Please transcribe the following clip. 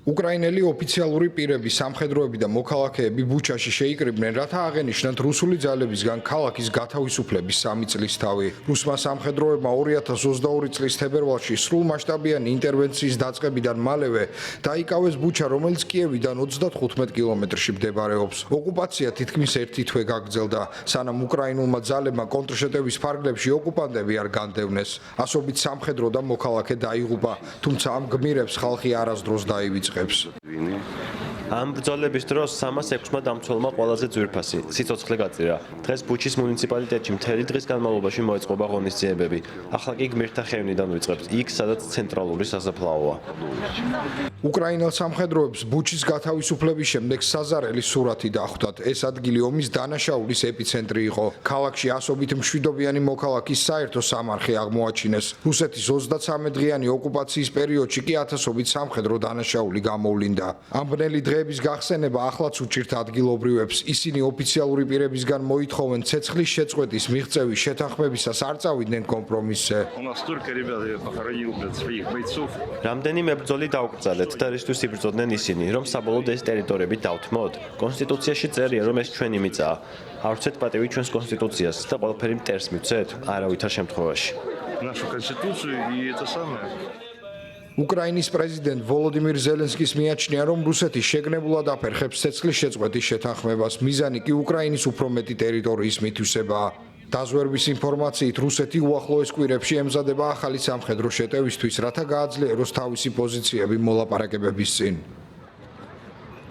უკრაინელი ოფიციალური პირები, სამხედროები და მოქალაქეები ბუჩაში შეიკრიბნენ, რათა აღენიშნათ რუსული ძალებისგან ქალაქის გათავისუფლების 3 წლის თავი. რუსმა სამხედროებმა 2022 წლის თებერვალში სრულმასშტაბიანი ინტერვენციის დაწყებიდან მალევე დაიკავეს ბუჩა, რომელიც კიევიდან 35 კილომეტრში მდებარეობს. ოკუპაცია თითქმის 1 თვე გაგრძელდა, სანამ უკრაინულმა ძალებმა კონტრშეტევის ფარგლებში ოკუპანტები არ განდევნეს. ასობით სამხედრო და მოქალაქე დაიღუპა, თუმცა ამ გმირებს ხალხი არასდროს დაივიწყებს. ამ ბრძოლების დროს 306-მა დამცველმა ყველაზე ძვირფასი სიცოცხლე გაწირა. დღეს ბუჩის მუნიციპალიტეტში მთელი დღის განმავლობაში მოეწყობა ღონისძიებები. ახლა კი გმირთა ხევნიდან ვიწყებთ, იქ სადაც ცენტრალური სასაფლაოა. უკრაინელ სამხედროებს ბუჩის გათავისუფლების შემდეგ საზარელი სურათი დახვდათ. ეს ადგილი ომის დანაშაულის ეპიცენტრი იყო. ქალაქში ასობით მშვიდობიანი მოქალაქის საერთო სამარხი აღმოაჩინეს. რუსეთის 33 დღიანი ოკუპაციის პერიოდში კი ათასობით სამხედრო დანაშაული გამოვლინდა. ამ ბნელი დღეების გახსენება ახლაც უჭირთ ადგილობრივებს. ისინი ოფიციალური პირებისგან მოითხოვენ ცეცხლის შეწყვეტის მიღწევის შეთანხმებისას არ წავიდნენ კომპრომისზე. რამდენიმე ბრძოლი დაუკრძალეთ და რისთვის იბრძოდნენ ისინი, რომ საბოლოოდ ეს ტერიტორიები დავთმოთ? კონსტიტუციაში წერია, რომ ეს ჩვენი მიწაა. არ ვცეთ პატივი ჩვენს კონსტიტუციას და ყველაფერი მტერს მივცეთ, არავითარ შემთხვევაში. უკრაინის პრეზიდენტ ვოლოდიმირ ზელენსკის მიაჩნია, რომ რუსეთი შეგნებულად აფერხებს ცეცხლის შეწყვეტის შეთანხმებას. მიზანი კი უკრაინის უფრო მეტი ტერიტორიის მითვისებაა. დაზვერვის ინფორმაციით, რუსეთი უახლოეს კვირებში ემზადება ახალი სამხედრო შეტევისთვის, რათა გააძლიეროს თავისი პოზიციები მოლაპარაკებების წინ.